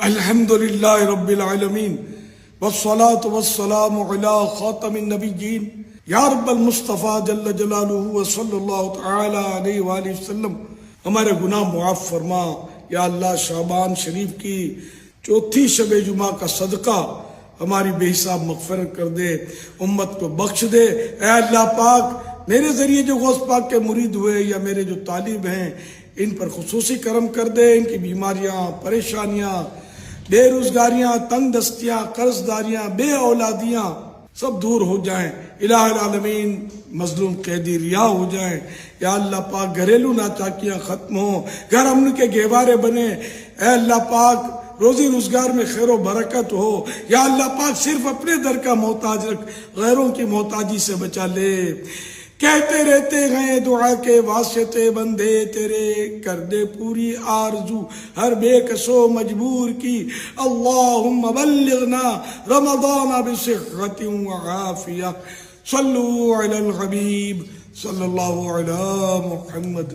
الحمد للہ رب العالمین والصلاة والسلام علی خاتم النبیین یا رب المصطفیٰ جل جلالہ وصلی اللہ تعالی علیہ وآلہ وسلم ہمارے گناہ معاف فرما. یا اللہ شعبان شریف کی چوتھی شب جمعہ کا صدقہ ہماری بے حساب مغفرت کر دے، امت کو بخش دے. اے اللہ پاک میرے ذریعے جو غوث پاک کے مرید ہوئے یا میرے جو طالب ہیں ان پر خصوصی کرم کر دے، ان کی بیماریاں، پریشانیاں، بے روزگاریاں، تنگ دستیاں، قرض داریاں، بے اولادیاں سب دور ہو جائیں. الہ العالمین مظلوم قیدی رہا ہو جائیں. یا اللہ پاک گھریلو ناچاکیاں ختم ہوں، گھر امن کے گہوارے بنے. اے اللہ پاک روزی روزگار میں خیر و برکت ہو. یا اللہ پاک صرف اپنے در کا محتاج رکھ، غیروں کی محتاجی سے بچا لے. کہتے رہتے ہیں دعا کے واسطے بندے تیرے، کر دے پوری آرزو ہر بے کسو مجبور کی. اللہم بلغنا رمضان بصحت وعافیہ. صلو علی الحبیب صلی اللہ علی محمد.